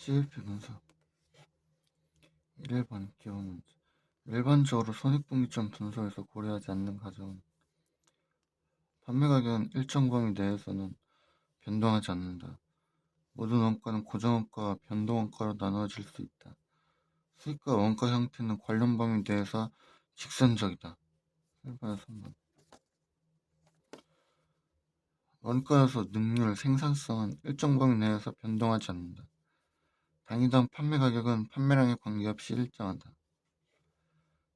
CLP 분석 1번 기본 문제. 일반적으로 손익분기점 분석에서 고려하지 않는 가정은 판매 가격은 일정 범위 내에서는 변동하지 않는다. 모든 원가는 고정원가와 변동원가로 나누어질 수 있다. 수익과 원가 형태는 관련 범위 내에서 직선적이다. 1번에서 3번. 원가 요소, 능률, 생산성은 일정 범위 내에서 변동하지 않는다. 단위당 판매 가격은 판매량에 관계없이 일정하다.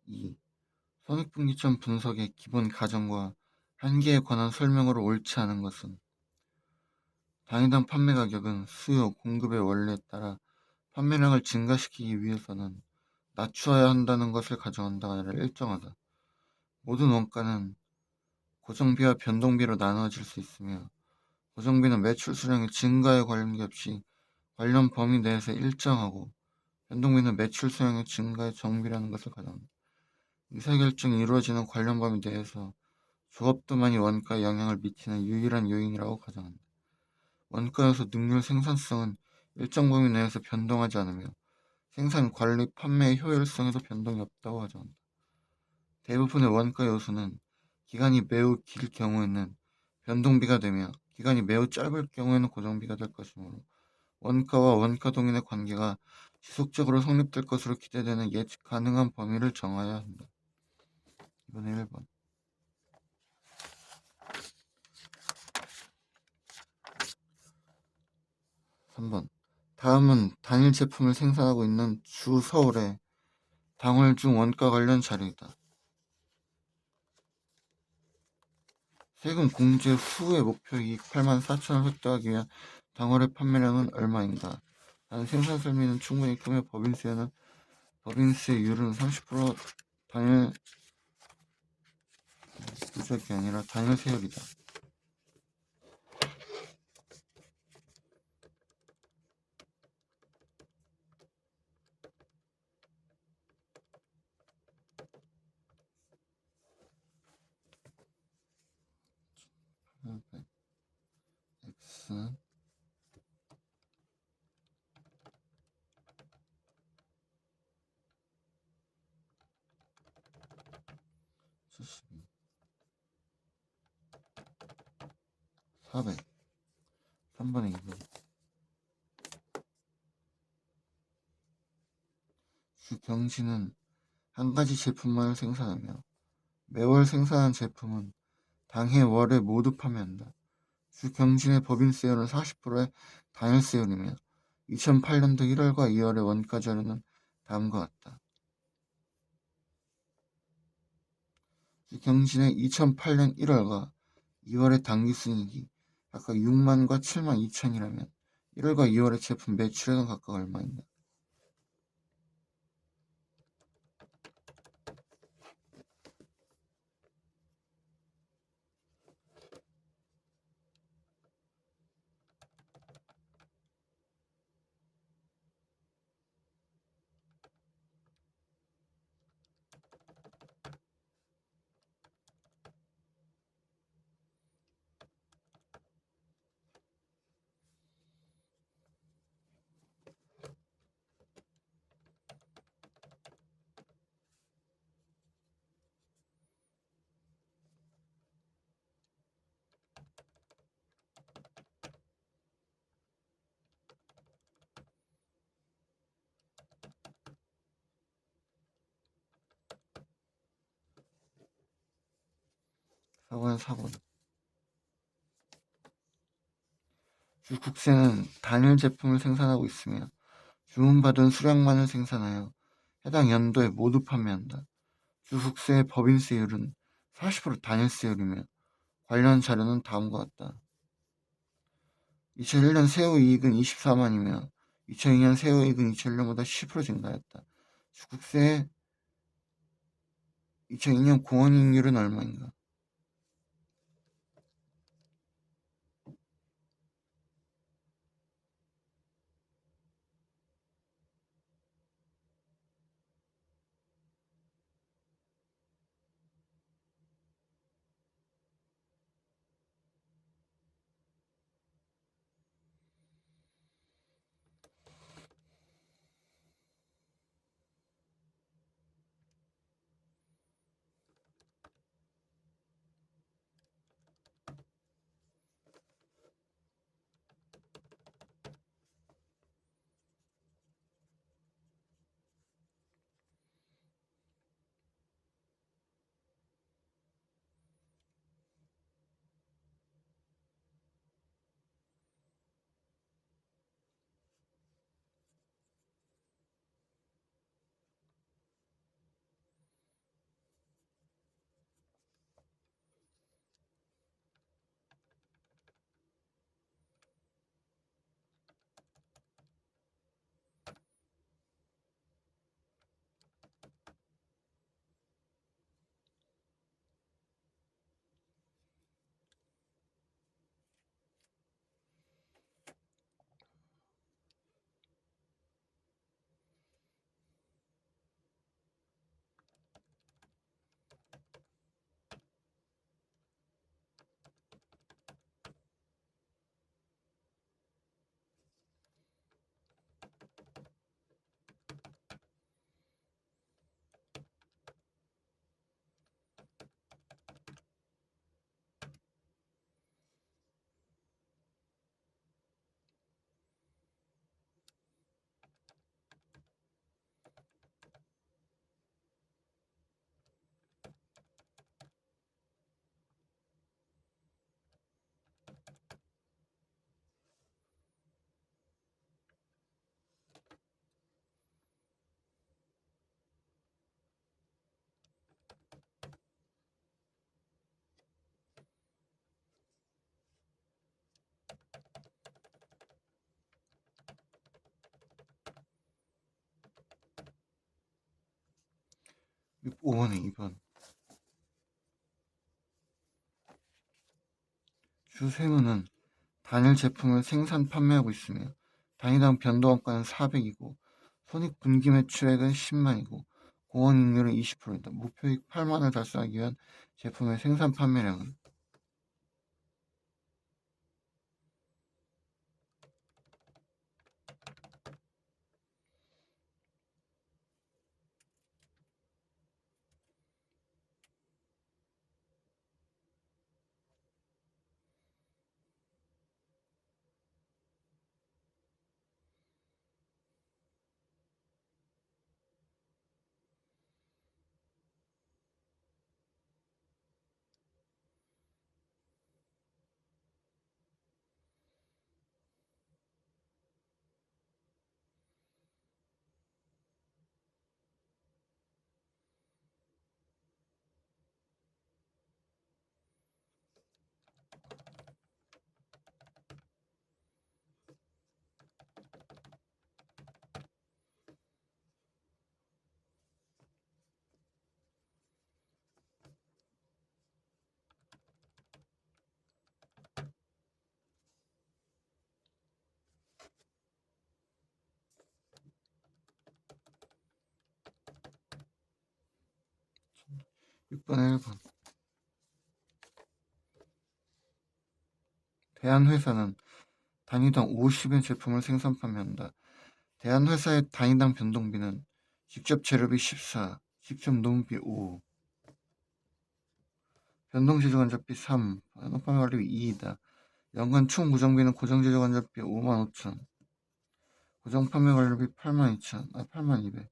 2. 손익분기점 분석의 기본 가정과 한계에 관한 설명으로 옳지 않은 것은 단위당 판매 가격은 수요, 공급의 원리에 따라 판매량을 증가시키기 위해서는 낮추어야 한다는 것을 가정한다가 아니라 일정하다. 모든 원가는 고정비와 변동비로 나누어질 수 있으며 고정비는 매출 수량의 증가에 관계없이 관련 범위 내에서 일정하고 변동비는 매출 수량의 증가의 정비라는 것을 가정한다. 의사결정이 이루어지는 관련 범위 내에서 조합도만이 원가에 영향을 미치는 유일한 요인이라고 가정한다. 원가 요소 능률 생산성은 일정 범위 내에서 변동하지 않으며 생산, 관리, 판매의 효율성에도 변동이 없다고 가정한다. 대부분의 원가 요소는 기간이 매우 길 경우에는 변동비가 되며 기간이 매우 짧을 경우에는 고정비가 될 것이므로 원가와 원가 동인의 관계가 지속적으로 성립될 것으로 기대되는 예측 가능한 범위를 정하여야 한다. 이번에 1번. 3번. 다음은 단일 제품을 생산하고 있는 주 서울의 당월 중 원가 관련 자료이다. 세금 공제 후의 목표 이익 84,000원 획득하기 위한 당월의 판매량은 얼마인가? 라는 생산 설명은 충분히 크며 법인세율은 30% 단일 누적이 아니라 단일 세율이다. X 72 400 3번에 2번. 주 경신은 한 가지 제품만을 생산하며 매월 생산한 제품은 당해 월에 모두 판매한다. 주 경신의 법인세율은 40%의 단일세율이며 2008년도 1월과 2월의 원가 자료는 다음과 같다. 주 경신의 2008년 1월과 2월의 당기순이익이 각각 6만과 7만 2천이라면 1월과 2월의 제품 매출액은 각각 얼마인가? 주 국세는 단일 제품을 생산하고 있으며 주문받은 수량만을 생산하여 해당 연도에 모두 판매한다. 주 국세의 법인세율은 40% 단일세율이며 관련 자료는 다음과 같다. 2001년 세후 이익은 24만이며 2002년 세후 이익은 2001년보다 10% 증가했다. 주 국세의 2002년 공원이익률은 얼마인가? 5번에 2번. 주 세무는 단일 제품을 생산 판매하고 있으며 단위당 변동원가는 400이고 손익분기 매출액은 10만이고 공원이익률은 20%이다. 목표이익 8만을 달성하기 위한 제품의 생산 판매량은 6번에 1번. 대한회사는 단위당 50의 제품을 생산 판매한다. 대한회사의 단위당 변동비는 직접 재료비 14, 직접 노무비 5, 변동제조간접비 3, 판매관리비 2이다. 연간 총 고정비는 고정제조간접비 5만 5천, 고정판매관리비 8만 2천, 8만 2백.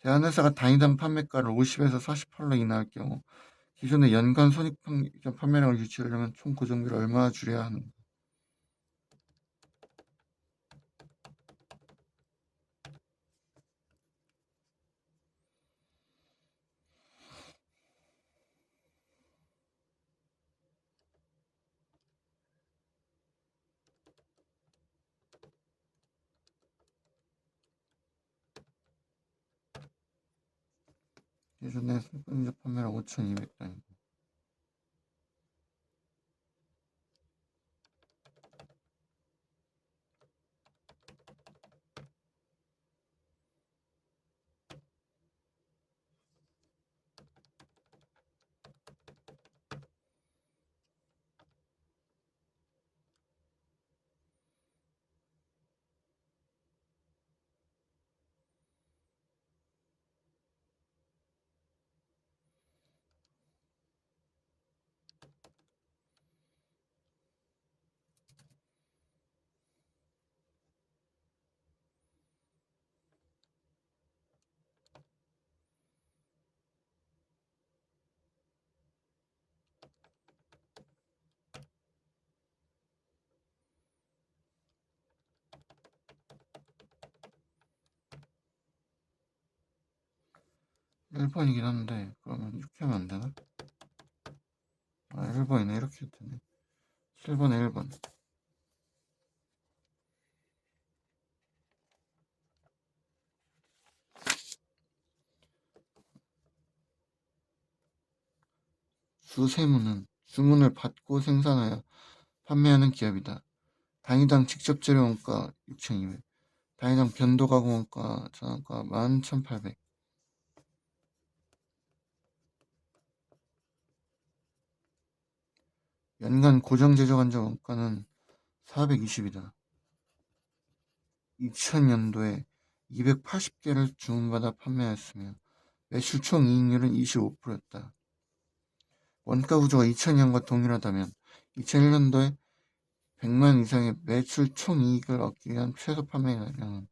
대한회사가 단위당 판매가를 50에서 48로 인하할 경우 기존의 연간 손익 판매량을 유지하려면 총 고정비를 얼마나 줄여야 하는가? 기존의 손익 판매량 5,200단위고 1번이긴 한데 그러면 이렇게 하면 안 되나? 1번이네. 이렇게 해도 되네. 7번에 1번. 주세무는 주문을 받고 생산하여 판매하는 기업이다. 단위당 직접 재료 원가 6,200, 단위당 변도 가공 원가 전원가 11,800. 연간 고정 제조 간접 원가는 420이다. 2000년도에 280개를 주문받아 판매하였으며 매출 총 이익률은 25%였다. 원가 구조가 2000년과 동일하다면 2001년도에 100만 이상의 매출 총 이익을 얻기 위한 최소 판매량은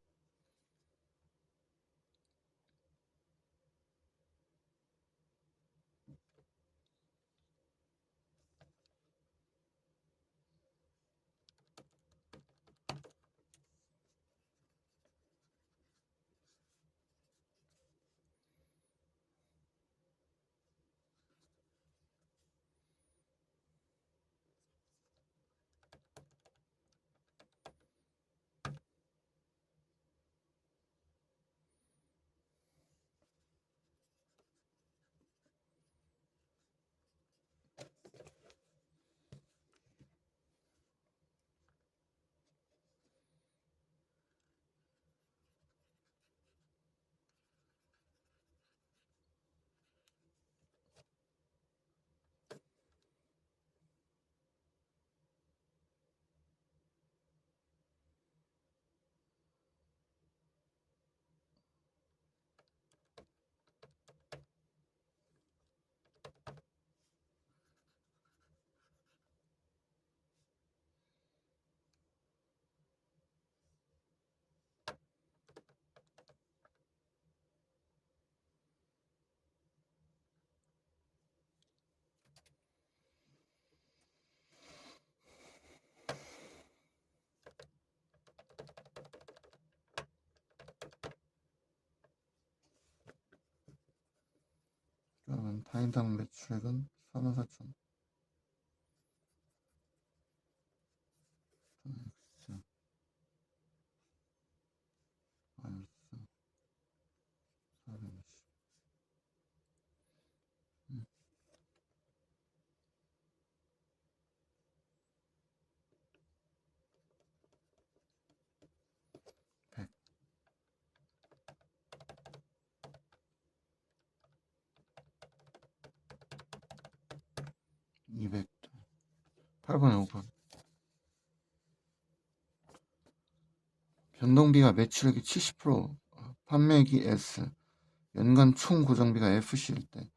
단위당 매출액은 44,000. X 마이너스 420. 100. 200. 8번에 5번. 변동비가 매출액의 70%, 판매액이 S, 연간 총 고정비가 FC일 때,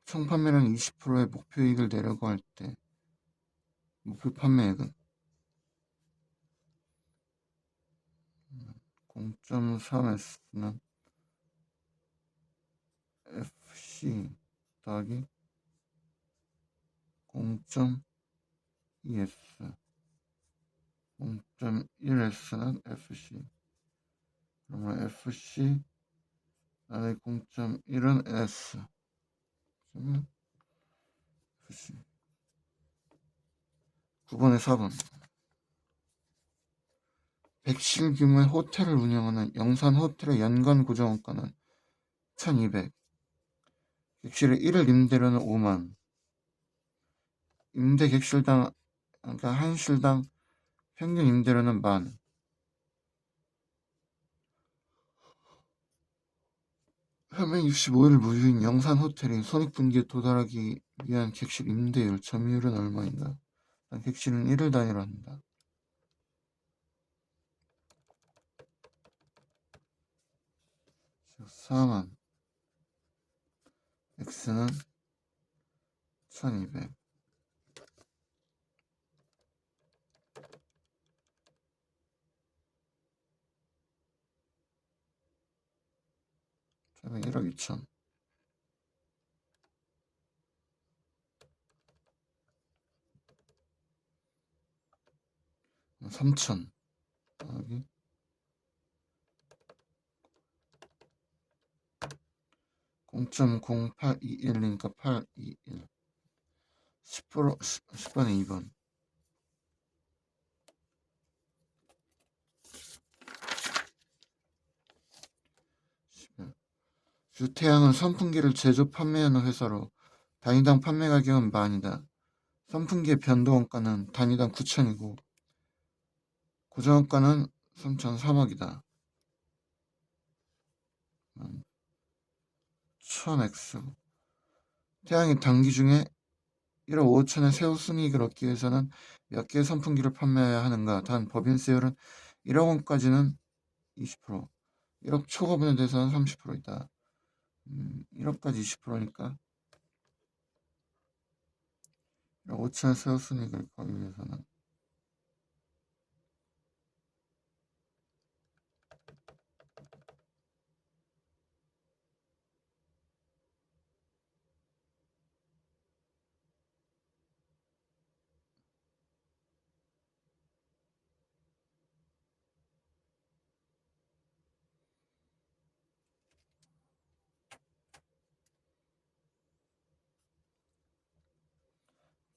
총 판매량 20%의 목표이익을 내려고 할 때, 목표 판매액은 0.3S는 FC 더하기 0.2S, 0.1S는 FC. 그러면 FC 나의 0.1은 S. 그러면 FC. 9번에 4번. 백실 규모의 호텔을 운영하는 영산 호텔의 연간 고정원가는 1200. 객실을 1일 임대료는 5만. 임대 객실당, 그러니까 한 실당 평균 임대료는 10,000. 365일 무휴인 영산 호텔이 손익분기에 도달하기 위한 객실 임대율 점유율은 얼마인가? 객실은 1일 단위로 한다. 4만. X는 1200. 그러면 1억 2천. 3천. 여기 0.0821이니까 821. 10%, 10번에 2번. 주태양은 선풍기를 제조 판매하는 회사로 단위당 판매 가격은 10,000이다. 선풍기의 변동원가는 단위당 9,000이고 고정원가는 3,003억이다. 1000X. 태양이 단기 중에 1억 5천의 세후 순이익을 얻기 위해서는 몇 개의 선풍기를 판매해야 하는가? 단 법인세율은 1억 원까지는 20%, 1억 초과분에 대해서는 30%이다. 1억까지 20%니까 1억 5천의 세후 순이익을 얻기 위해서는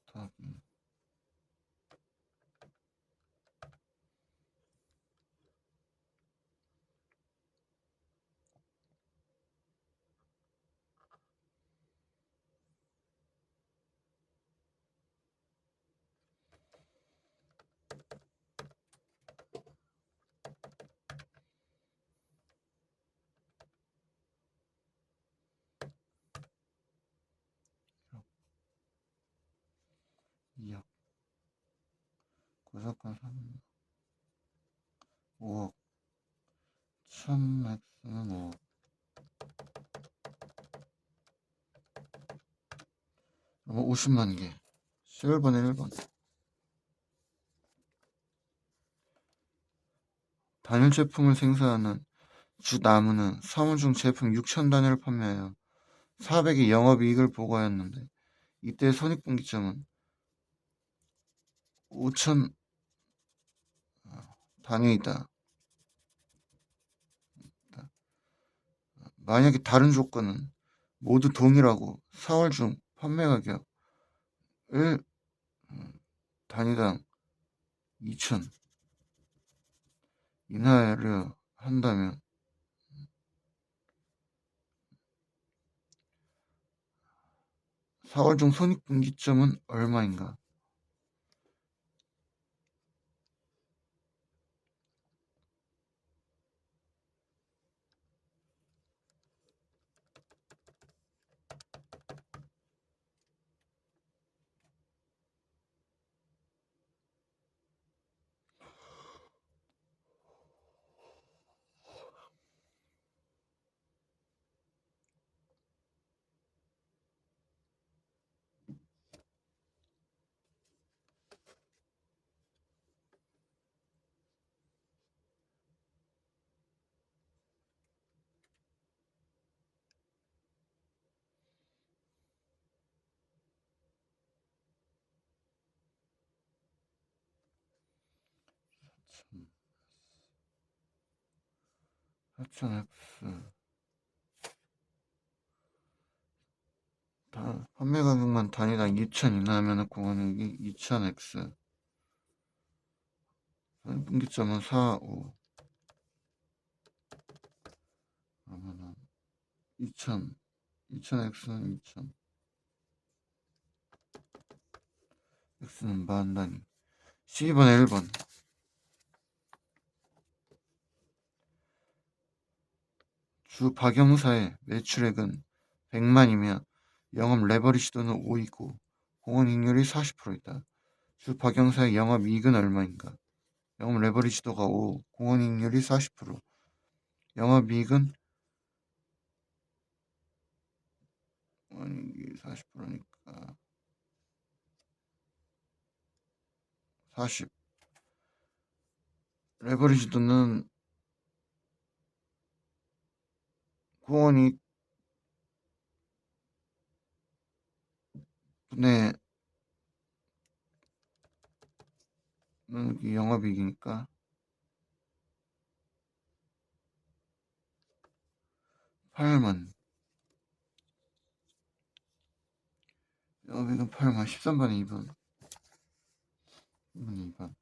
더하기 2억. 고정가 3억. 5억. 1000X는 5억. 그러면 50만 개. 11번에 1번. 단일 제품을 생산하는 주 나무는 사무 중 제품 6,000단위를 판매하여 400의 영업이익을 보고하였는데 이때 손익분기점은 5,000 단위이다. 만약에 다른 조건은 모두 동일하고 4월 중 판매 가격을 단위당 2천 인하를 한다면 4월 중 손익분기점은 얼마인가? 음, 4,000x 판매 가격만 단위당 2천 인하하면 공원액이 2,000x 손익분기점은 4, 5 그러면은 2,000x는 2,000 x는 만 단위 12번에 1번 주 박영사의 매출액은 100만이며 영업 레버리지도는 5이고 공원익률이 40%이다. 주 박영사의 영업이익은 얼마인가? 영업 레버리지도가 5, 공원익률이 40%. 영업이익은 40%니까 40. 레버리지도는 공원이익 분의 영업이익이니까 8만. 영업이익은 8만. 13번에 2번. 2번.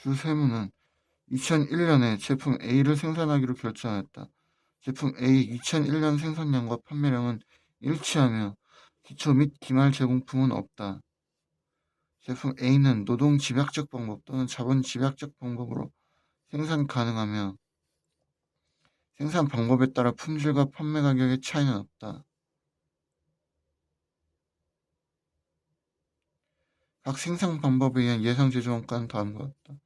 주 세무는 2001년에 제품 A를 생산하기로 결정하였다. 제품 A 2001년 생산량과 판매량은 일치하며 기초 및 기말 제공품은 없다. 제품 A는 노동 집약적 방법 또는 자본 집약적 방법으로 생산 가능하며 생산 방법에 따라 품질과 판매 가격의 차이는 없다. 각 생산 방법에 의한 예상 제조원가는 다음과 같다.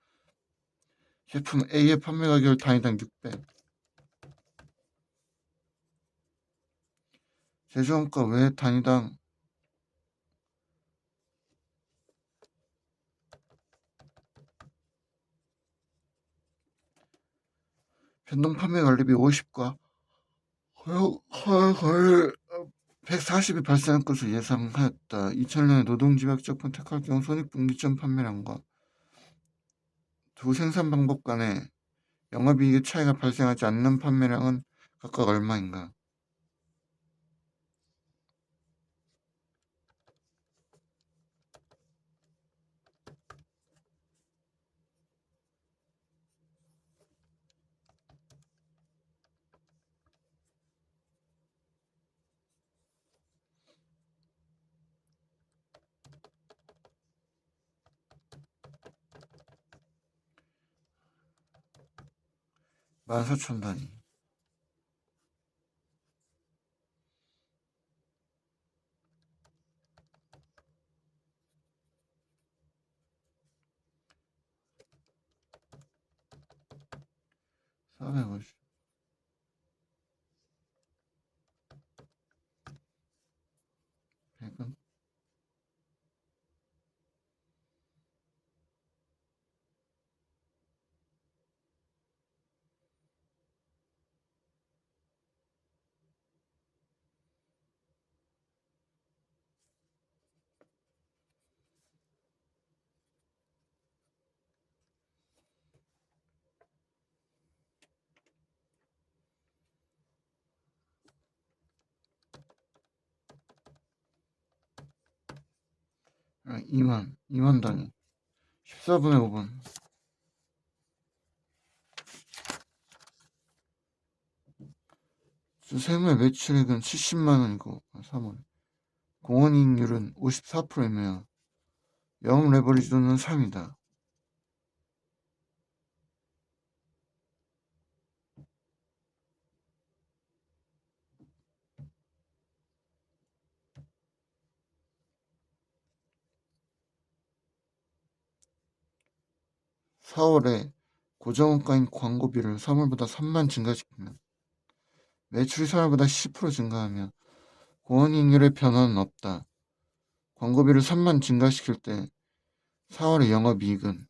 제품 A의 판매 가격을 단위당 600. 제조원가 외에 단위당 변동 판매 관리비 50과 헐 140이 발생할 것을 예상하였다. 2000년에 노동집약적 선택할 경우 손익분기점 판매량과 두 생산 방법 간의 영업이익의 차이가 발생하지 않는 판매량은 각각 얼마인가? 14,000단위. 450. 100은? 아, 2만 단위. 14분의 5분. 세무의 매출액은 70만원이고 3월 공원이익률은 54%이며 영업 레버리지도는 3이다. 4월에 고정원가인 광고비를 3월보다 3만 증가시키면 매출이 3월보다 10% 증가하면 공원이익률의 변화는 없다. 광고비를 3만 증가시킬 때 4월의 영업이익은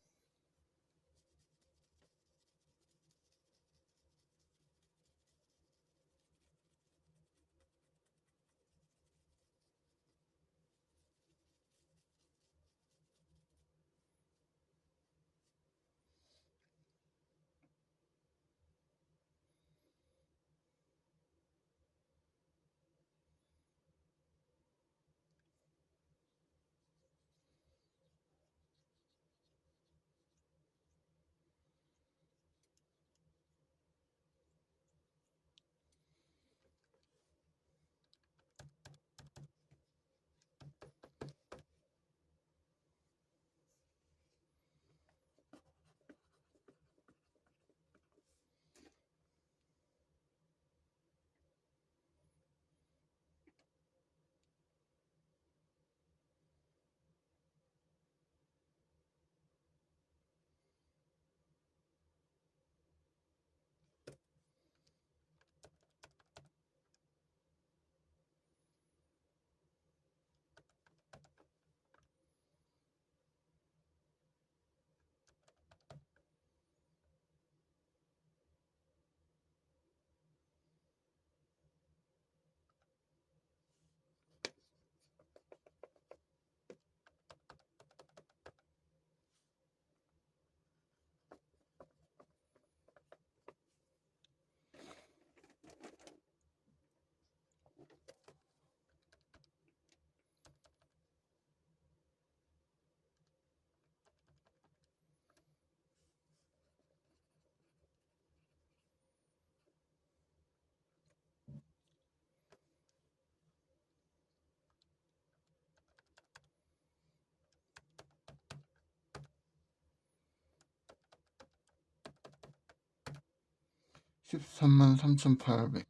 13만 3,800.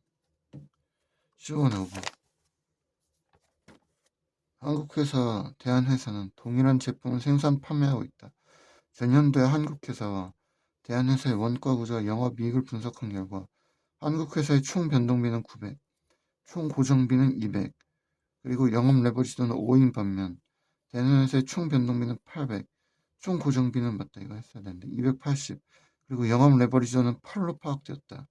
15분의 5분. 한국회사, 대한회사는 동일한 제품을 생산, 판매하고 있다. 전년도에 한국회사와 대한회사의 원가 구조와 영업이익을 분석한 결과 한국회사의 총 변동비는 900, 총 고정비는 200, 그리고 영업 레버리지도는 5인 반면 대한회사의 총 변동비는 800, 총 고정비는 맞다 이거 했어야 되는데 280, 그리고 영업 레버리지도는 8로 파악되었다.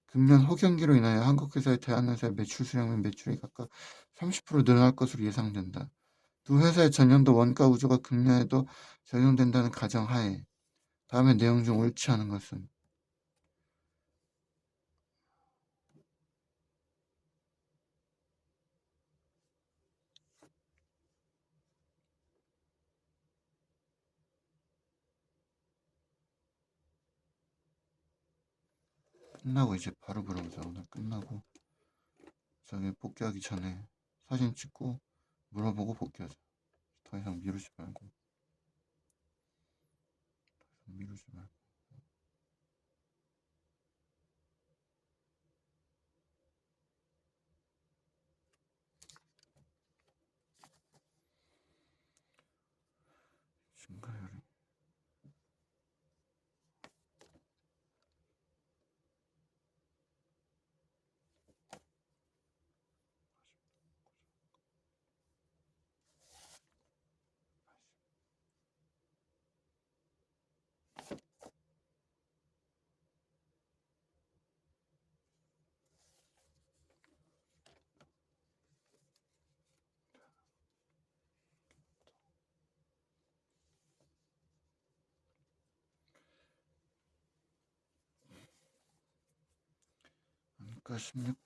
금년 호경기로 인하여 한국회사의 대한회사의 매출 수량 및 매출이 각각 30% 늘어날 것으로 예상된다. 두 회사의 전년도 원가 구조가 금년에도 적용된다는 가정하에 다음의 내용 중 옳지 않은 것은 끝나고 이제 바로 물어보자. 오늘 끝나고 저기 복귀하기 전에 사진 찍고 물어보고 복귀하자. 더 이상 미루지 말고. 미루지 말고. 증가율이 안과 16번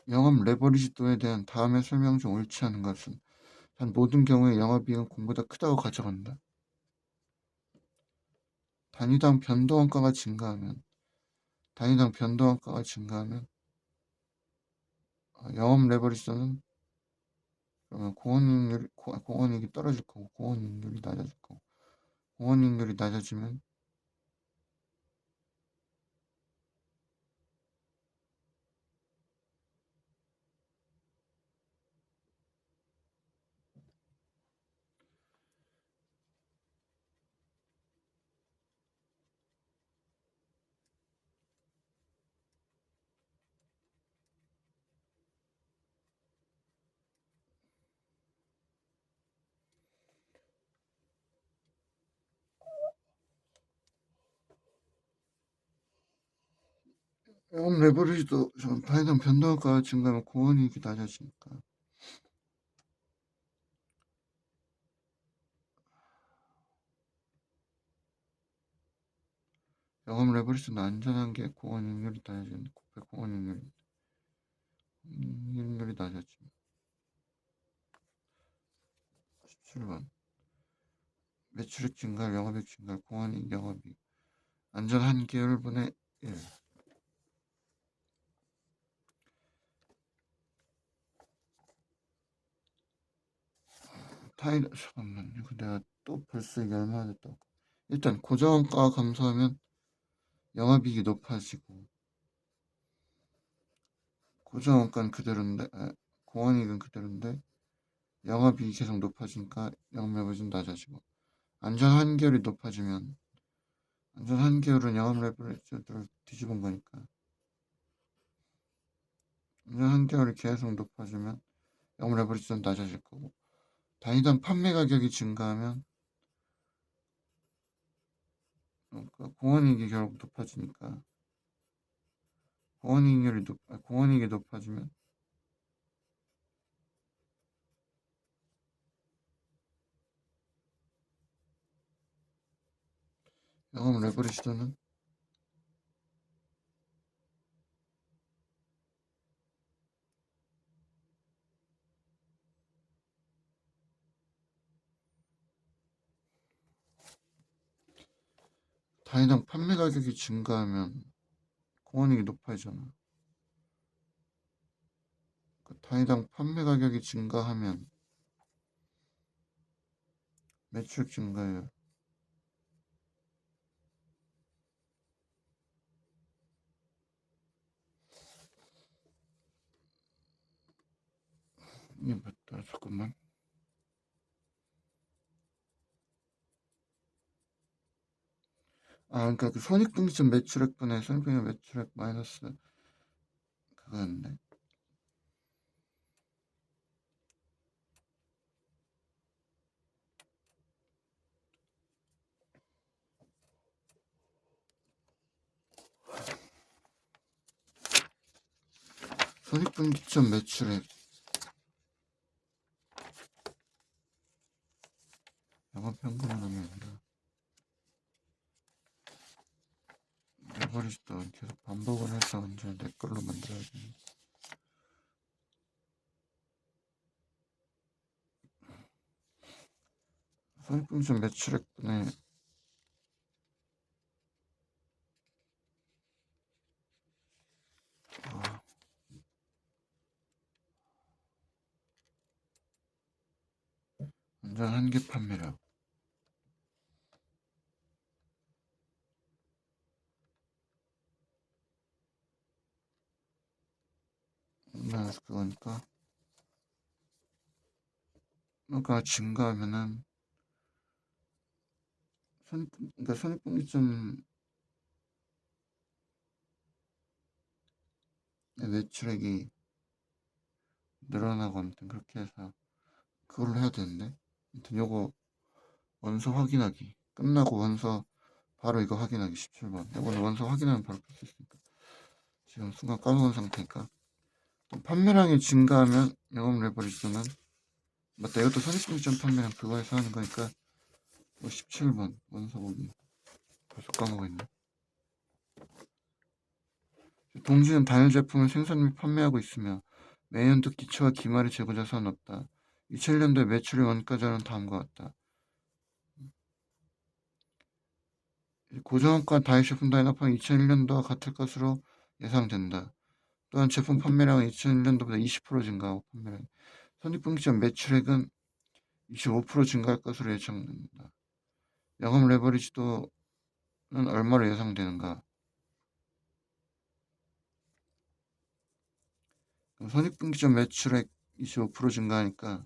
영업 레버리지도에 대한 다음의 설명 중 옳지 않은 것은 단 모든 경우에 영업이익은 공보다 크다고 가져간다. 단위당 변동원가가 증가하면 영업 레버리지도는 그러면 공원이익이 떨어질 거고 공원이익률이 낮아질 거고 공원이익률이 낮아지면 영업 레버리지도 단위당 변동원가가 증가하면 공원이익이 낮아지니까 영업 레버리지는 안전한 게 공원이익률이 낮아지는 곱해 공원이익률이 낮아지면 17번 매출액 증가율 영업이익 증가율 공원이익 영업이익 안전 한계율분의 1 잠깐만 이거 내가 또 벌써 이게 얼마나 됐다고 일단 고정원가가 감소하면 영업이익이 높아지고 고정원가는 그대로인데 공원이익은 그대로인데 영업이익이 계속 높아지니까 영업레버리지는 낮아지고 안전 한계율이 높아지면 안전 한계율은 영업레버리지를 뒤집은 거니까 안전 한계율이 계속 높아지면 영업레버리지는 낮아질 거고 단위당 판매 가격이 증가하면 공원이익이 결국 높아지니까 공원이익이 높아지면 영업 레버리지도는 단위당 판매 가격이 증가하면 공원이익이 높아지잖아. 단위당 판매 가격이 증가하면 매출액 증가율 이게 맞다. 잠깐만. 그러니까 그 손익분기점 매출액분의 손익분기점 매출액 마이너스 그거였네. 손익분기점 매출액 영업현금은 하면 아니라 레버리지도 계속 반복을 해서 이제 내 걸로 만들어야 돼. 손익분기점 매출액분의 완전 한계 판매량 그래서 그거니까 원가가 증가하면은 그러니까 손익분기점 매출액이 늘어나고 아무튼 그렇게 해서 그걸로 해야 되는데 아무튼 요거 원서 확인하기 끝나고 원서 바로 이거 확인하기 17번. 이거는 원서 확인하면 바로 풀 수 있으니까 지금 순간 까먹은 상태니까. 판매량이 증가하면 영업 레버리지는 맞다. 이것도 선입분기점 판매량 그거에서 하는 거니까 17번 원서 보기 벌써 까먹고 있네. 동지는 단일 제품을 생산 및 판매하고 있으며 매년도 기초와 기말의 재고 자산은 없다. 2001년도에 매출의 원가자는 다음과 같다. 고정원가 다이제품 다이나판 2001년도와 같을 것으로 예상된다. 또한 제품 판매량은 2001년도보다 20% 증가하고 판매량 선입분기점 매출액은 25% 증가할 것으로 예상된다. 영업 레버리지도는 얼마로 예상되는가? 선입분기점 매출액 25% 증가하니까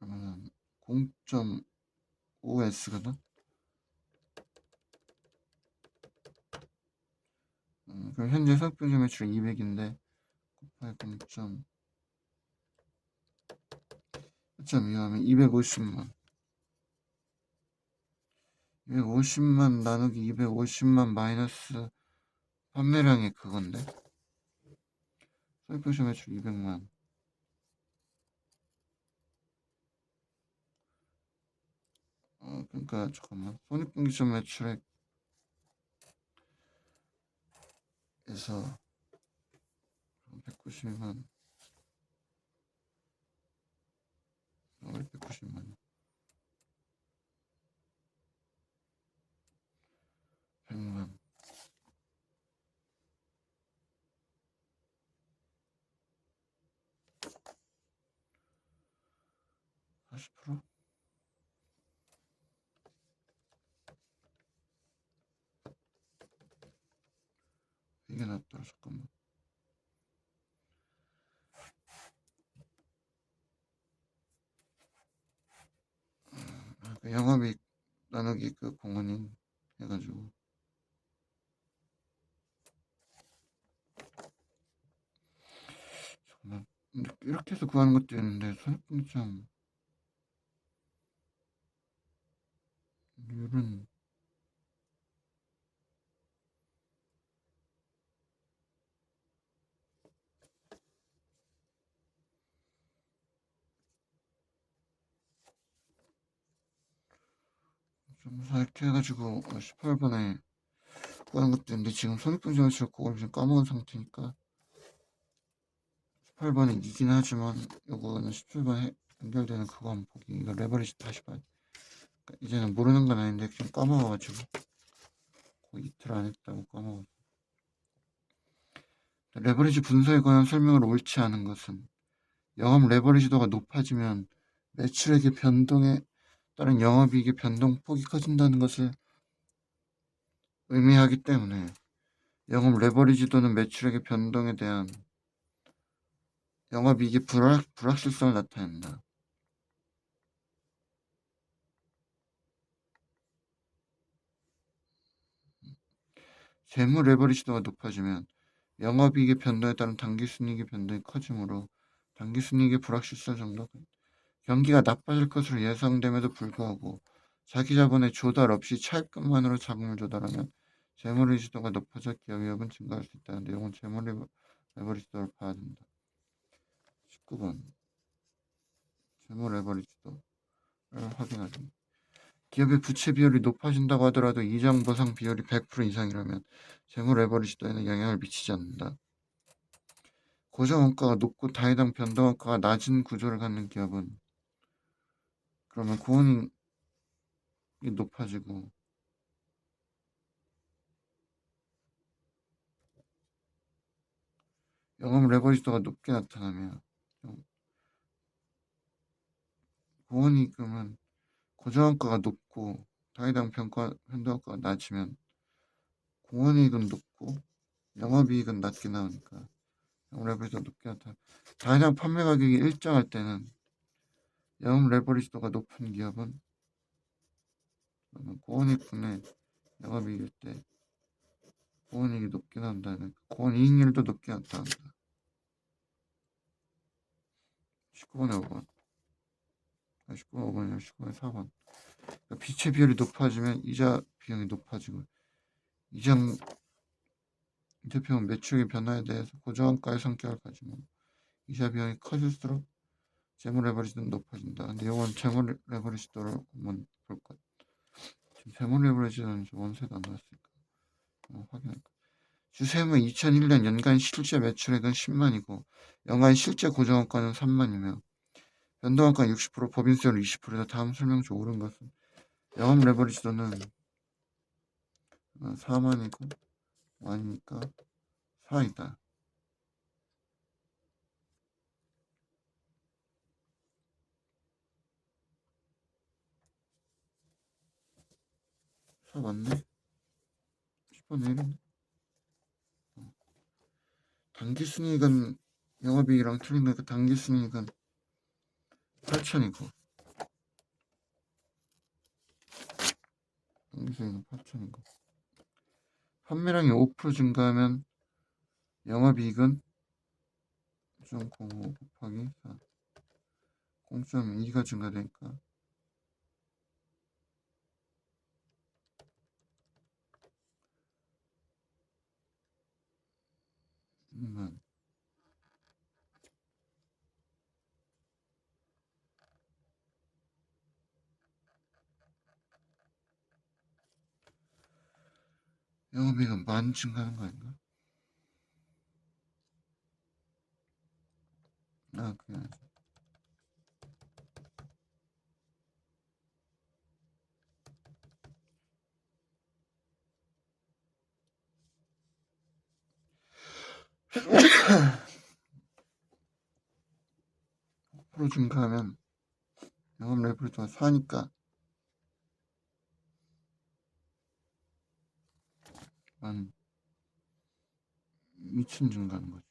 그러면 0.5S거든? 그럼 현재 선입분기점 매출 200인데 곱하기 0.2 하면 250만 250만 나누기 250만 마이너스 판매량이 그건데 선입분기점 매출 200만 그러니까 잠깐만 손익분기점 매출액에서 190만 190만 100만 40%? 이게 낫더라 잠깐만 그 영업이익 나누기 그 공원인 해가지고 잠깐만 이렇게 해서 구하는 것도 있는데 손익분기점 율은 좀 이렇게 해가지고 18번에 구하는 것도 있는데 지금 손익분기점 매출 그걸 지금 까먹은 상태니까 18번은 이긴 하지만 요거는 17번에 연결되는 그거 한번 보기 이거 레버리지 다시 봐야 돼. 그러니까 이제는 모르는 건 아닌데 그냥 까먹어가지고 거의 이틀 안 했다고 까먹어. 레버리지 분석에 관한 설명을 옳지 않은 것은 영업 레버리지도가 높아지면 매출액의 변동에 따른 영업이익의 변동폭이 커진다는 것을 의미하기 때문에 영업 레버리지도는 매출액의 변동에 대한 영업이익의 불확실성을 나타낸다. 재무 레버리지도가 높아지면 영업이익의 변동에 따른 당기순이익의 변동이 커지므로 당기순이익의 불확실성 정도 경기가 나빠질 것으로 예상됨에도 불구하고 자기 자본의 조달 없이 차입금만으로 자금을 조달하면 재무 레버리지도가 높아져 기업 위협은 증가할 수 있다는 내용은 재무 레버리지도를 봐야 된다. 19번 재무 레버리지도를 확인하기. 기업의 부채 비율이 높아진다고 하더라도 이자 보상 비율이 100% 이상이라면 재무 레버리지도에는 영향을 미치지 않는다. 고정 원가가 높고 단위당 변동 원가가 낮은 구조를 갖는 기업은 그러면 고원이 높아지고 영업 레버리지도가 높게 나타나면 보험이익금은 고정원가가 높고 당해당 변동원가가 낮으면 공원이익은 높고 영업이익은 낮게 나오니까 영업 레버리지도가 높게 나타나. 당해당 판매 가격이 일정할 때는 영업 레버리지도가 높은 기업은 공원이익분의 영업이익일 때 공원이익이 높게 나온다는 공원이익률도 높게 나타난다. 19번에 5번. 19번 5번이랑 19번에 4번. 그러니까 비채 비율이 높아지면 이자 비용이 높아지고 이자 비용은 매출의 변화에 대해서 고정원가의 성격을 가지고 이자 비용이 커질수록 재무 레버리지는 높아진다. 근데 이건 재무 레버리지도를 한번 볼 것. 지금 재무 레버리지는 원세도 안 나왔으니까 확인할 것. 주세무 2001년 연간 실제 매출액은 10만이고 연간 실제 고정원가는 3만이며 변동원가 60%, 법인세율 20%다. 다음 설명 중 옳은 것은 영업 레버리지도는 4만이고 만이니까 4이다. 4 맞네? 10번 내리네. 당기순이익은 영업이익이랑 틀린 거니까 당기순이익은 8천이고 당기순이익은 8천이고 판매량이 5% 증가하면 영업이익은 0.05 곱하기 4 0.2가 증가되니까 2만. 영업이익은 만 증가하는 거 아닌가? 그냥 프로 증가하면 영업 레버리지가 4니까 12,000 증가하는 거지.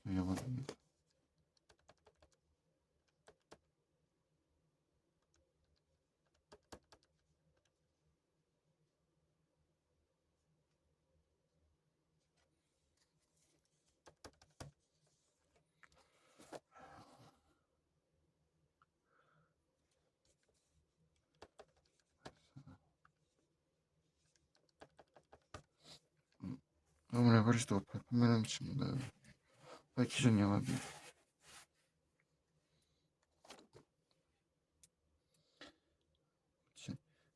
영업이익. 영업 레버리지도 높아. 판매량 증가. 기준 영업이익.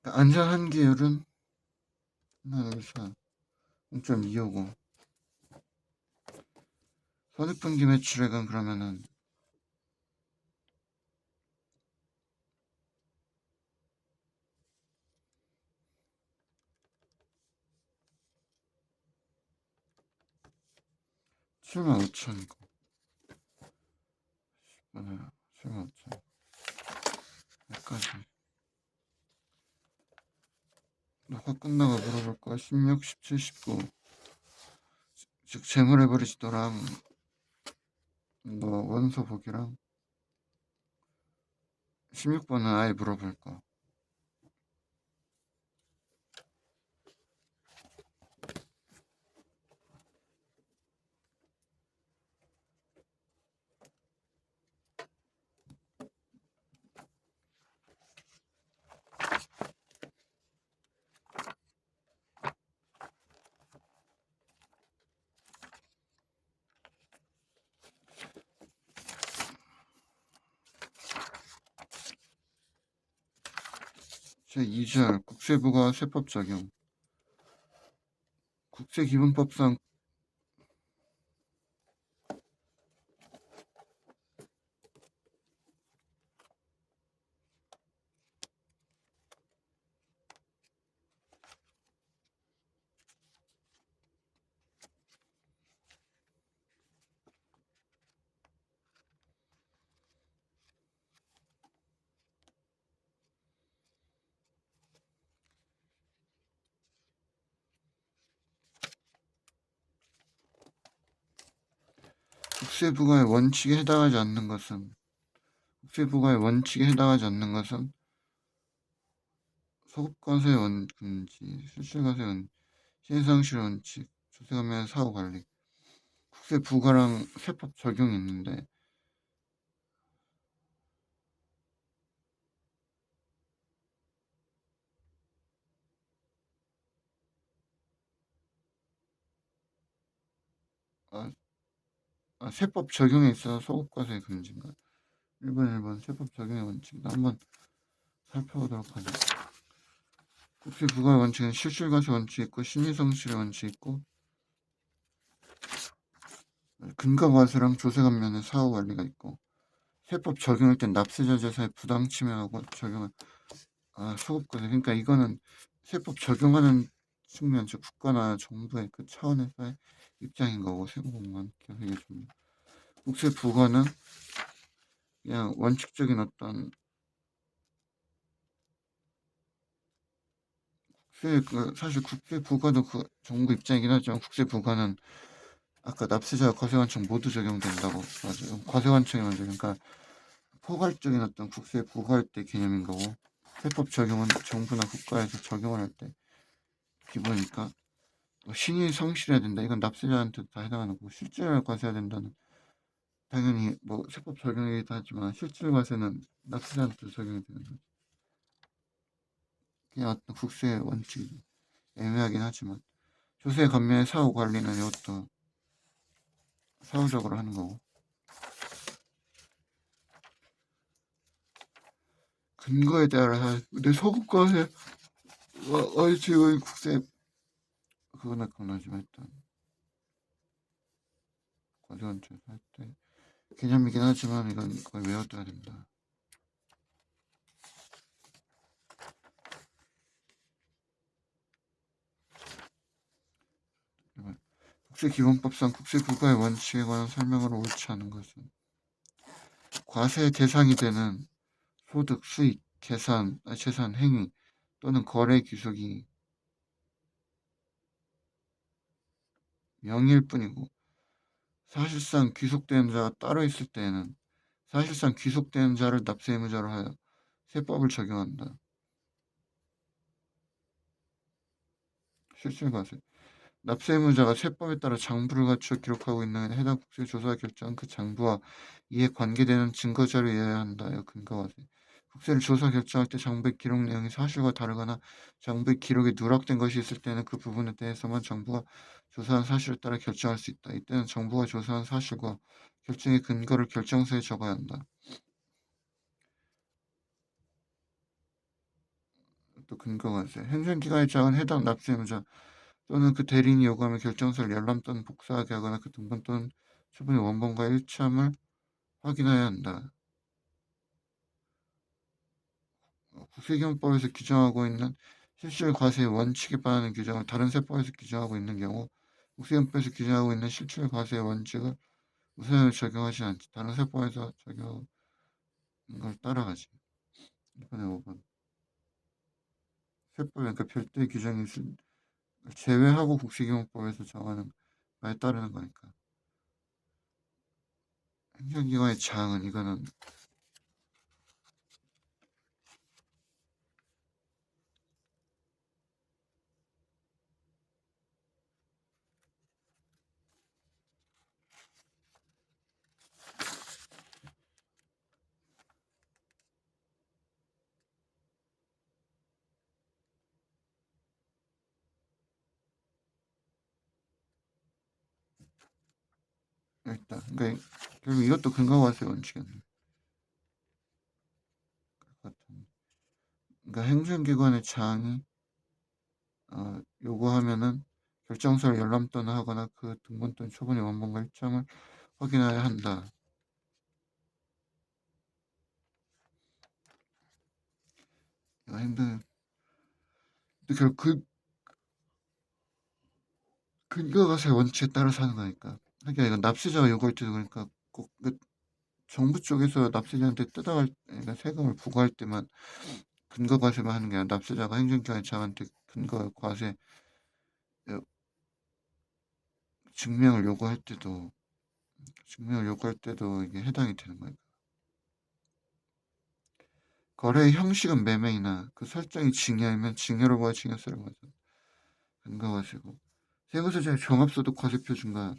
그러니까 안전 한계율은 하나, 둘, 4, 0.255. 손익분기 매출액은 그러면은 75,000이고 75,000 여기까지. 녹화 끝나고 물어볼 거야. 16, 17, 19. 즉 재무 레버리지도랑 원서 보기랑 16번은 아예 물어볼 거. 제2절 국세부가 세법 적용. 국세기본법상 국세 부과의 원칙에 해당하지 않는 것은 소급과세 금지, 실질과세 금지, 신상실 원칙, 조세관면 사후 관리, 국세 부과랑 세법 적용이 있는데 아, 세법 적용에 있어서 소급과세 금지인가? 1번 세법 적용의 원칙 한번 살펴보도록 하죠. 국세 부과의 원칙은 실질과세 원칙이 있고 신의성실의 원칙이 있고 근거과세랑 조세관면의 사후 관리가 있고 세법 적용할 땐 납세자 재산의 부당 침해하고 적용한 소급과세. 그러니까 이거는 세법 적용하는 측면, 즉 국가나 정부의 그 차원에서의 입장인 거고 세무공무원 기억해 줍니다. 국세 부과는 그냥 원칙적인 어떤 사실 국세 부과도 그 정부 입장이긴 하지만 국세 부과는 아까 납세자와 과세관청 모두 적용된다고 맞아요. 과세관청이 먼저 그러니까 포괄적인 어떤 국세 부과할 때 개념인 거고 세법 적용은 정부나 국가에서 적용을 할 때 기본이니까 신의 성실해야 된다. 이건 납세자한테 다 해당하는 거고 실질 과세해야 된다는 당연히 뭐 세법 적용이기도 하지만 실질 과세는 납세자한테 적용이 되는 거죠. 그냥 어떤 국세 원칙이 애매하긴 하지만 조세 감면의 사후 관리는 이것도 사후적으로 하는 거고 근거에 따라서 근데 소급과세 지금 국세 그거나 강하지만 일단 과세원청에서 할 때 개념이긴 하지만 이건 거의 외워둬야 된다. 국세기본법상 국세 부과의 원칙에 관한 설명으로 옳지 않은 것은 과세 대상이 되는 소득, 수익, 재산, 행위 또는 거래 귀속이 명의일 뿐이고 사실상 귀속되는 자가 따로 있을 때에는 사실상 귀속되는 자를 납세 의무자로 하여 세법을 적용한다. 실질과세 납세 의무자가 세법에 따라 장부를 갖추어 기록하고 있는 해당 국세조사 결정한 그 장부와 이에 관계되는 증거자료에 의해야 한다. 근거과세 국세를 조사 결정할 때 장부의 기록 내용이 사실과 다르거나 장부의 기록에 누락된 것이 있을 때는 그 부분에 대해서만 정부가 조사한 사실에 따라 결정할 수 있다. 이때는 정부가 조사한 사실과 결정의 근거를 결정서에 적어야 한다. 또 근거과세 행정기관에 작은 해당 납세의무자 또는 그 대리인이 요구하면 결정서를 열람 또는 복사하게 하거나 그 등본 또는 처분의 원본과 일치함을 확인해야 한다. 국세기본법에서 규정하고 있는 실질과세의 원칙에 반하는 규정을 다른 세법에서 규정하고 있는 경우 국세기본법에서 규정하고 있는 실질과세의 원칙을 우선으로 적용하지 않지. 다른 세법에서 적용한 걸 따라가지. 이번에 5번 세법에 그러니까 별도의 규정이 제외하고 국세기본법에서 정하는 바에 따르는 거니까. 행정기관의 자항은 이거는 일단 그러니까 결국 이것도 근거과세 원칙이었네. 그러니까 행정기관의 자항이 요구하면은 결정서를 열람 또는 하거나 그 등본 또는 처분의 원본과 일정을 확인해야 한다. 행정 결국 근거과세 원칙에 따라서 하는 거니까. 하긴 이건 납세자가 요구할 때도 그러니까 꼭 정부 쪽에서 납세자한테 그러니까 세금을 부과할 때만 근거과세만 하는 게 아니라 납세자가 행정기관의 자한테 근거과세 증명을 요구할 때도 증명을 요구할 때도 이게 해당이 되는 거니까. 거래의 형식은 매매이나 그 설정이 징여이면 징여로 보아 징여세를 맞아. 근거하시고 세무서장의 종합소득 과세표준과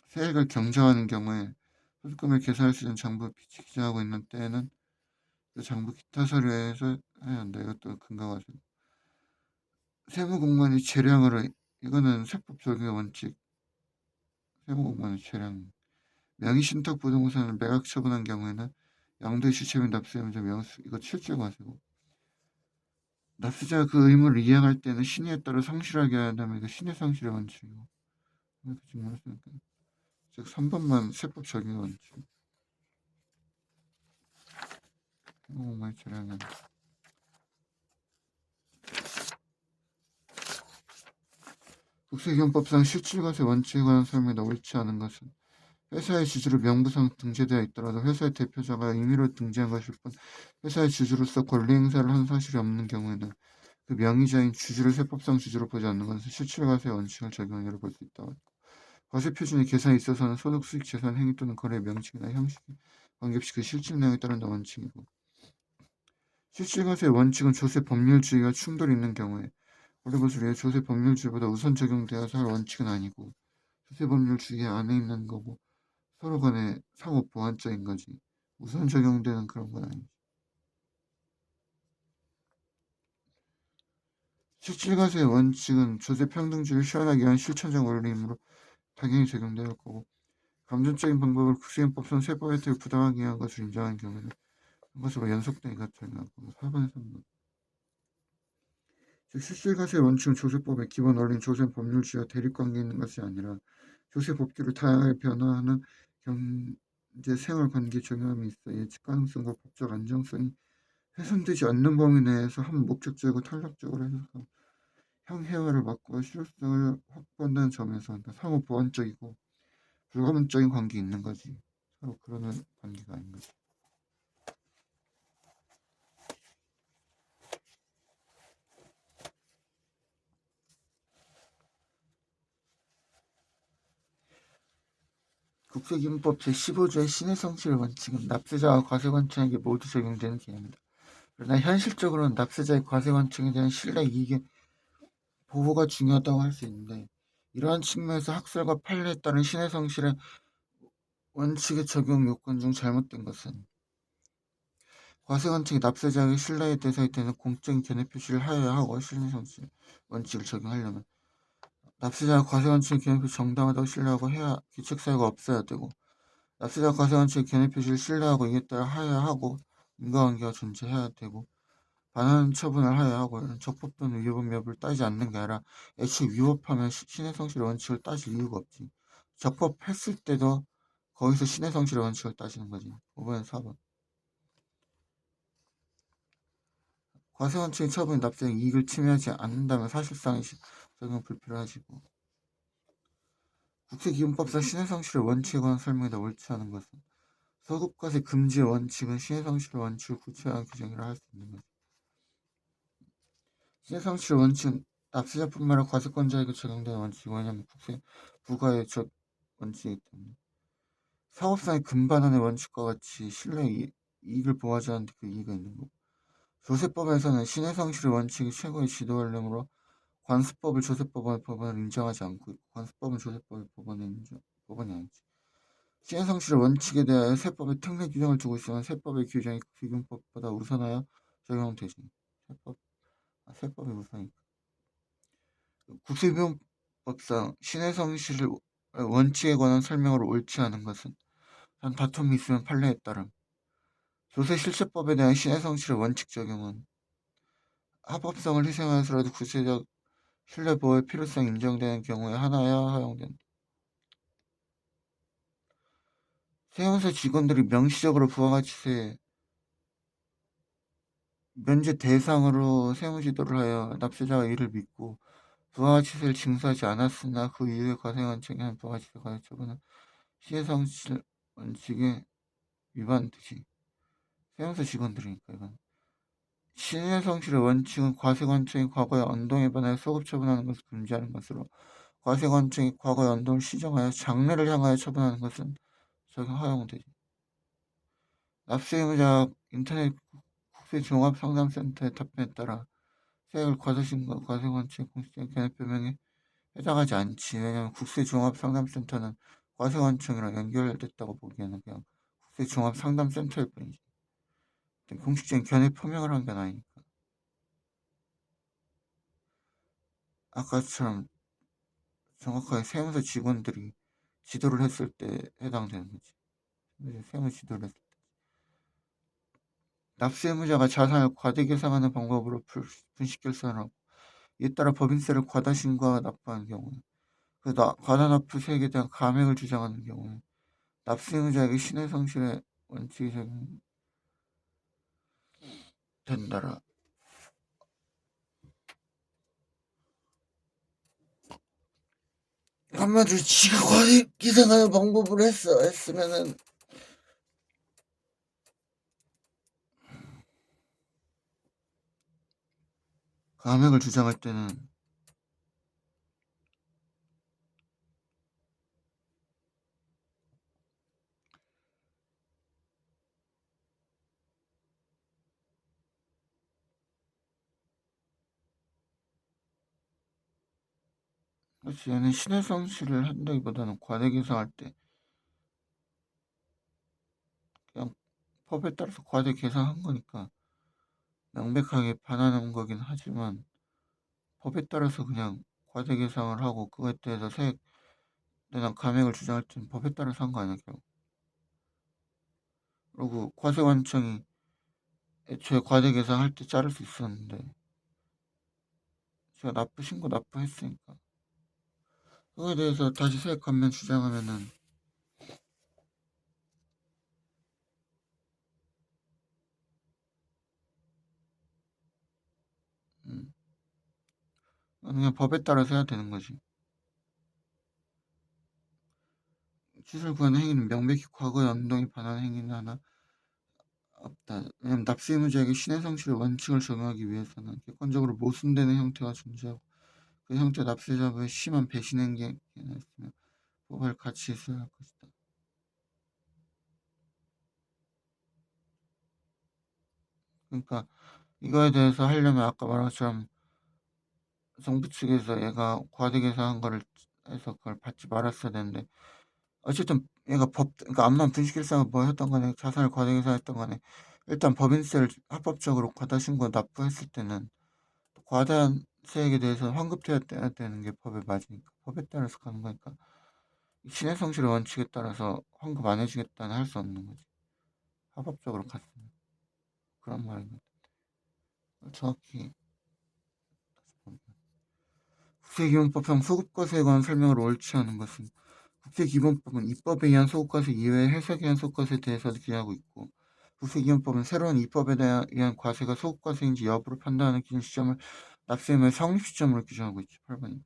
세액을 경정하는 경우에 소득금을 계산할 수 있는 장부 비치 기재하고 있는 때에는 그 장부 기타 서류에서 해야 한다. 이것도 근거가지고 세무공무원이 재량으로 이거는 세법 적용의 원칙. 세무공무원의 재량 명의신탁 부동산을 매각 처분한 경우에는 양도의 주체 및 납세의 명수 이거 실제로 하시고 납세자가 그 의무를 이행할 때는 신의에 따라 성실하게 해야 한다면 이거 신의 성실의 원칙이고 이렇게 증명했으니까 즉 3번만 세법 적용의 원칙. 세무공무원의 재량은 국세기본법상 실질과세 원칙에 관한 설명이 옳지 않은 것은 회사의 주주로 명부상 등재되어 있더라도 회사의 대표자가 임의로 등재한 것일 뿐 회사의 주주로서 권리 행사를 한 사실이 없는 경우에는 그 명의자인 주주를 세법상 주주로 보지 않는 것은 실질과세 원칙을 적용한 예로 볼 수 있다. 과세 표준의 계산에 있어서는 소득, 수익, 재산, 행위 또는 거래의 명칭이나 형식에 관계없이 그 실질 내용에 따른다 원칙이고 실질과세의 원칙은 조세 법률주의와 충돌이 있는 경우에 원리고술에 조세 법률주의보다 우선 적용되어서 할 원칙은 아니고 조세 법률주의 안에 있는 거고 서로 간에 상호 보완적인 거지 우선 적용되는 그런 건 아니지. 실질과세의 원칙은 조세 평등주의를 실현하기 위한 실천적 원리이므로 당연히 적용될 거고 감정적인 방법을 국세법상 세법 혜택을 부당하게 위한 것을 인정하는 경우에는 그것으로 연속된 것처럼 4번에 3번 즉 실질과세의 원칙은 조세법의 기본 원리인 조세 법률주의와 대립관계에 있는 것이 아니라 조세 법규를 다양하게 변화하는 경제 생활 관계에 적용함이 있어 예측 가능성과 법적 안정성이 훼손되지 않는 범위 내에서 한 목적적이고 탄력적으로 해석하고 형해화를 막고 실효성을 확보한다는 점에서 그러니까 상호 보완적이고 불가분적인 관계에 있는 거지. 서로 그러는 관계가 아닌 거지. 국세기본법 제15조의 신의성실 원칙은 납세자와 과세관청에게 모두 적용되는 개념이다. 그러나 현실적으로는 납세자의 과세관청에 대한 신뢰 이익의 보호가 중요하다고 할 수 있는데 이러한 측면에서 학설과 판례에 따른 신의성실의 원칙의 적용 요건 중 잘못된 것은 과세관청이 납세자의 신뢰의 대상이 되는 공적인 견해 표시를 하여야 하고 신의성실 원칙을 적용하려면 납세자가 과세관청의 견해 표시 정당하다고 신뢰하고 해야 규칙사유가 없어야 되고 납세자 과세관청의 견해 표시를 신뢰하고 이에 따라 하여야 하고 인과관계가 존재해야 되고 반환 처분을 하여야 하고 적법 또는 위법 여부를 따지지 않는 게 아니라 애초에 위법하면 신의 성실의 원칙을 따질 이유가 없지. 적법했을 때도 거기서 신의 성실의 원칙을 따지는 거지. 5번에 4번. 과세원칙의 처분이 납세자의 이익을 침해하지 않는다면 사실상의 적용 불필요하지고 국세기본법상 신의 성실의 원칙에 관한 설명이 더 옳지 않은 것은 소급과세 금지의 원칙은 신의 성실의 원칙을 구체화한 규정이라 할 수 있는 거지. 신의 성실의 원칙은 납세자뿐만 아니라 과세권자에게 적용되는 원칙이고 왜냐하면 국세 부과의 원칙이기 때문에 사업상의 금반환의 원칙과 같이 신뢰의 이익을 보호하지 않는데 그 이익이 있는 거고 조세법에서는 신의 성실의 원칙이 최고의 지도 원령으로 관습법을 조세법원을 인정하지 않고 있고 관습법은 조세법을 법원이 아니지. 신의 성실의 원칙에 대하여 세법에 특례 규정을 두고 있으면 세법의 규정이 기본법보다 우선하여 적용되지. 세법이 우선이니까. 국세기본법상 신의 성실의 원칙에 관한 설명으로 옳지 않은 것은 단 다툼이 있으면 판례에 따름 조세실체법에 대한 신의 성실의 원칙 적용은 합법성을 희생하여서라도 구체적 신뢰 보호의 필요성이 인정되는 경우에 하나야 허용된다. 세무서 직원들이 명시적으로 부가가치세 면제 대상으로 세무지도를 하여 납세자가 이를 믿고 부가가치세를 징수하지 않았으나 그 이후에 과세관청이 한 부가가치세 과세 처분은 신의성실 원칙에 위반되지. 세무서 직원들이니까 이건. 신의성실의 원칙은 과세관청이 과거에 언동에 반하여 소급 처분하는 것을 금지하는 것으로 과세관청이 과거 연도를 시정하여 장래를 향하여 처분하는 것은 적용 허용되지. 납세 의무자 인터넷 국세종합상담센터의 답변에 따라 세액을 과세신고 과세관청의 공식적인 견해 표명에 해당하지 않지. 왜냐하면 국세종합상담센터는 과세관청이랑 연결됐다고 보기에는 그냥 국세종합상담센터일 뿐이지. 공식적인 견해 표명을 한 게 아니니까. 아까처럼 정확하게 세무서 직원들이 지도를 했을 때 해당되는 거지. 세무 지도를 했을 때. 납세 의무자가 자산을 과대 계상하는 방법으로 분식 결산하고 이에 따라 법인세를 과다 신고하고 납부하는 경우에 과다 납부 세액에 대한 감액을 주장하는 경우에 납세 의무자에게 신의 성실의 원칙이 적용된다라. 한마디로 지가 과대 계상하는 방법으로 했으면은 감액을 주장할 때는 그렇지. 얘는 신의 성실을 한다기보다는 과대 계상할 때 그냥 법에 따라서 과대 계상한 거니까 명백하게 반하는 거긴 하지만 법에 따라서 그냥 과대 계상을 하고 그거에 대해서 세액 내나 감액을 주장할 때는 법에 따라서 한 거 아니야 결국. 그리고 과세관청이 애초에 과대 계상할 때 자를 수 있었는데 제가 납부신고 납부했으니까 그거에 대해서 다시 세액 감면 주장하면은 그냥 법에 따라서 해야 되는 거지. 취소를 구하는 행위는 명백히 과거 연동에 반하는 행위는 하나 없다. 왜냐면 납세 의무자에게 신의 성실의 원칙을 적용하기 위해서는 객관적으로 모순되는 형태가 존재하고 그 형태 납세자의 심한 배신 행위가 있으며 법을 같이 있어야 할 것이다. 그러니까 이거에 대해서 하려면 아까 말한 것처럼 정부 측에서 얘가 과대 계산한 거를 해서 그걸 받지 말았어야 되는데 어쨌든 얘가 그러니까 암만 분식일상을 뭐 했던 간에 자산을 과대 계산했던 간에 일단 법인세를 합법적으로 과다 신고 납부했을 때는 과다한 세액에 대해서 환급해야 되는 게 법에 맞으니까 법에 따라서 가는 거니까 신의 성실의 원칙에 따라서 환급 안 해주겠다는 할 수 없는 거지. 합법적으로 갔으면 그런 말인 것 같아. 정확히 국세기본법상 소급과세에 관한 설명을 옳지 않은 것은 국세기본법은 입법에 의한 소급과세 이외의 해석에 의한 소급과세에 대해서도 규정하고 있고 국세기본법은 새로운 입법에 의한 과세가 소급과세인지 여부를 판단하는 기준 시점을 납세의무의 성립 시점으로 규정하고 있지. 8번이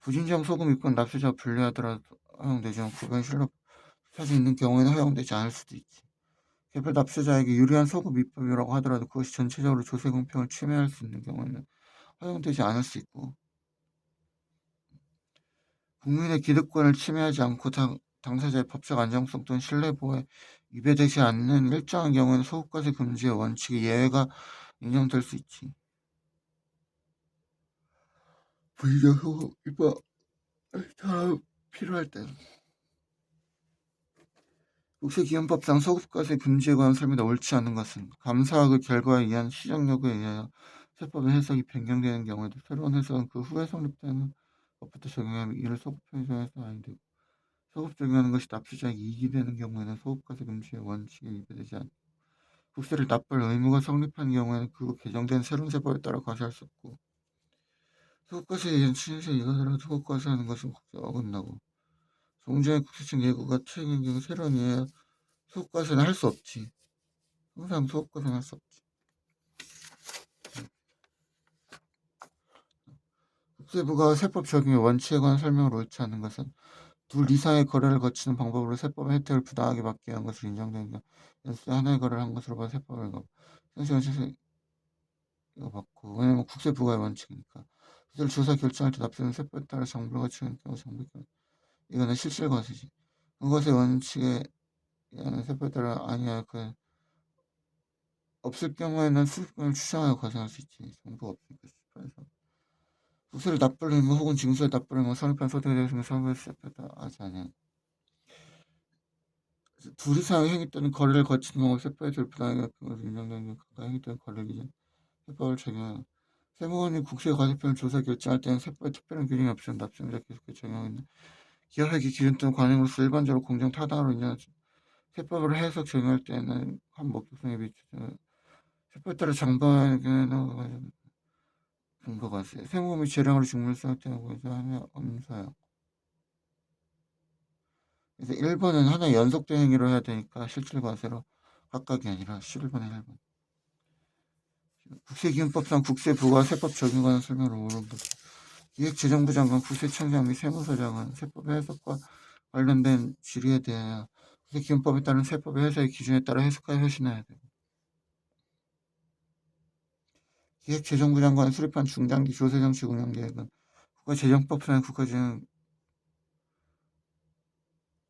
부진정 소금 입건 납세자가 불리하더라도 허용되지만 구별 실로 사실 있는 경우에는 허용되지 않을 수도 있지. 개별 납세자에게 유리한 소급 입법이라고 하더라도 그것이 전체적으로 조세 공평을 침해할 수 있는 경우에는 허용되지 않을 수 있고 국민의 기득권을 침해하지 않고 당사자의 법적 안정성 또는 신뢰 보호에 위배되지 않는 일정한 경우에는 소급과세 금지의 원칙의 예외가 인정될 수 있지. 부진정 소급 입법 필요할 때는 국세기본법상 소급과세 금지에 관한 설명이 옳지 않은 것은 감사학의 결과에 의한 시정 요구에 의하여 세법의 해석이 변경되는 경우에도 새로운 해석은 그 후에 성립되는 법부터 적용하면 이를 소급 편성해서 아니되고 소급 적용하는 것이 납세자에게 이익이 되는 경우에는 소급과세 금지의 원칙에 위배되지 않고 국세를 납부할 의무가 성립한 경우에는 그 개정된 새로운 세법에 따라 과세할 수 없고 소급과세에 의한 취인세 이것으로 소급과세하는 것은 국세에 어긋나고 종전의 국세청 예고가 책임 경우 새로운 예외 소급과세는 할 수 없지. 항상 소급과세는 할 수 없지. 국세부가 세법 적용의 원칙에 관한 설명을 옳지 않은 것은 둘 이상의 거래를 거치는 방법으로 세법의 혜택을 부당하게 받게 한 것으로 인정되는 경우 연수에 하나의 거래를 한 것으로 봐 세법을 현실 이거 받고 왜냐면 국세부가의 원칙이니까 그들 조사 결정할 때 납세는 세법에 따라 정보를 갖추는 경우 정보 이거는 실질과세지. 그것의 원칙에 의한 세법에 따라 아니야 그 없을 경우에는 수익금을 추정하여 과세할 수 있지. 정보가 없으니까 싶어서 국세를 납부를 의무 혹은 징수를 납부를 의무 성립한 소득에 대해서는 세법에 따라 하지 않아요. 둘 이상의 행위 또는 거래를 거친 경우 세법에 부당하게 인정되는 가까이 행위 또는 거래 기준 세법을 적용하여 세무원이 국세 과세표를 조사 결정할 때는 세법에 특별한 규정이 없으면 납세자가 계속 적용하는 기업회계 기준 또는 관행으로서 일반적으로 공정 타당으로 인정한 세법을 해석 적용할 때는 한 목적성에 비추어 세법에 따라 장반에게는 근거과세 세무원 및 재량으로 직무를 수행할 때는 고의하며 엄사요. 그래서 1번은 하나 연속된 행위로 해야 되니까 실질과세로 각각이 아니라 11번에 1번. 국세기준법상 국세부가 세법 적용하는 설명을 오른 것. 기획재정부 장관, 국세청장 및 세무서장은 세법의 해석과 관련된 질의에 대하여 국세기준법에 따른 세법의 해석의 기준에 따라 해석하여 회신해야 되고 기획재정부 장관이 수립한 중장기 조세정책 운영계획은 국가재정법상의 국가재정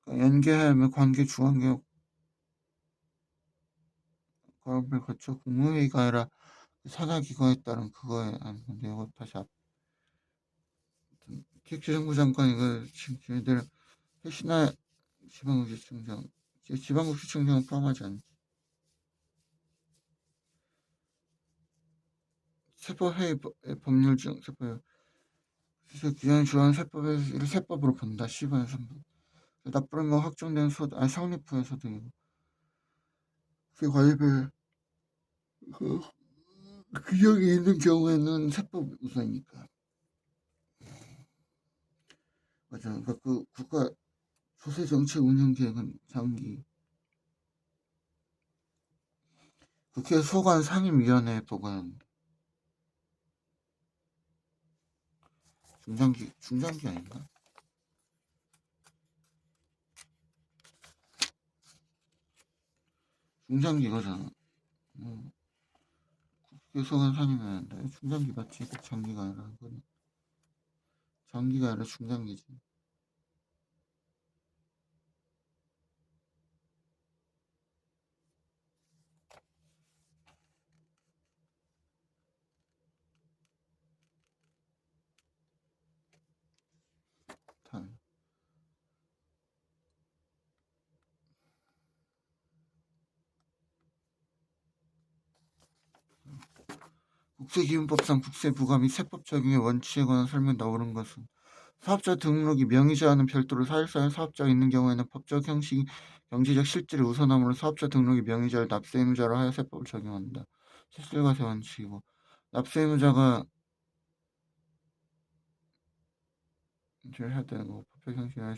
연계하며 관계 중앙개혁 과업을 거쳐 국무회의가 아니라 산하기관에 따른 그거에 안 건데 이거 다시 기획재정부 장관 이거 지금 걔네들 회신하 지방국세청장 지방국세청장은 포함하지 않지. 세법회의 법률 중 세법 그래서 규정이 주한 세법에서 세법으로 본다. 10번 3번 납부는 거 확정된 소득 성립 후의 소득이고 그 관리별 규정이 있는 경우에는 세법 우선이니까 맞아. 그러니까 그 국가 조세 정책 운영 계획은 장기 국회 소관 상임위원회에 보고합니다. 중장기 아닌가? 중장기 이거잖아. 국회 소관 상임위원회 중장기 맞지? 꼭 장기가 아니라 그건 장기가 아니라 중장기지. 다음. 국세기준법상 국세부과 및 세법 적용의 원칙에 관한 설명 나오는 것은 사업자 등록이 명의자와는 별도로 사실상의 사업자가 있는 경우에는 법적 형식 경제적 실질을 우선함으로 사업자 등록이 명의자를 납세의무자로 하여 세법을 적용한다. 실질과세 원칙이고 납세의무자가 해야 되는 거 법적 형식이 아니라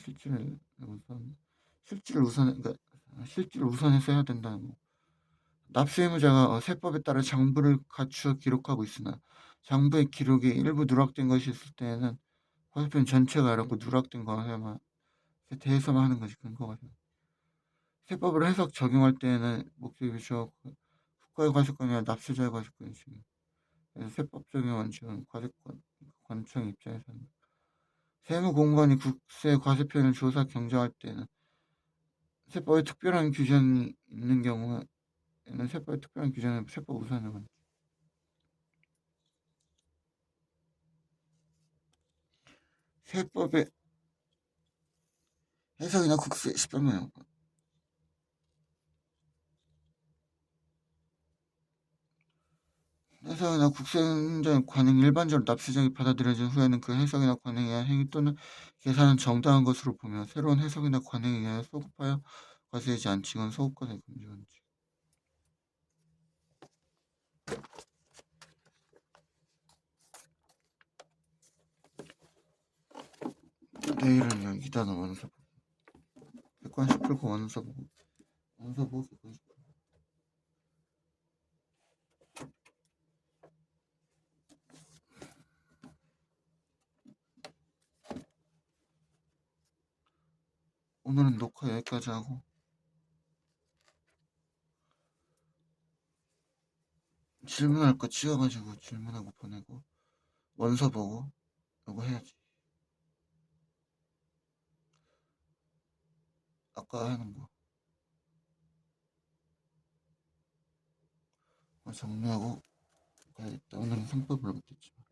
그러니까 실질을 우선해서 해야 된다는 거. 납세의무자가 세법에 따라 장부를 갖추어 기록하고 있으나 장부의 기록이 일부 누락된 것이 있을 때에는 과세표는 전체가 아니고 누락된 거에만 대해서만 하는 것이 근거가 돼. 세법을 해석 적용할 때에는 목적에 비추어 국가의 과세권이 아니라 납세자의 과세권이지. 그래서 세법 적용 원칙은 과세권 관청 입장에서는 세무공무원이 국세 과세표를 조사 경정할 때는 세법에 특별한 규정이 있는 경우에는 세법에 특별한 규정은 세법 우선을 원칙. 세법의 해석이나 국세 10번만 해석이나 국세 행정 관행 일반적으로 납세자가 받아들여진 후에는 그 해석이나 관행에 의한 행위 또는 계산은 정당한 것으로 보며 새로운 해석이나 관행에 의하여 소급하여 과세하지 않지. 이건 소급과세 금지 원칙. 내일은 여기다 원서 객관식 풀고 원서 보고 객관식 풀고. 오늘은 녹화 여기까지 하고 질문할 거 찍어가지고 질문하고 보내고 원서 보고 이거 해야지. 아까 하는 거 정리하고 가야겠다. 오늘은 3법을 못했지만.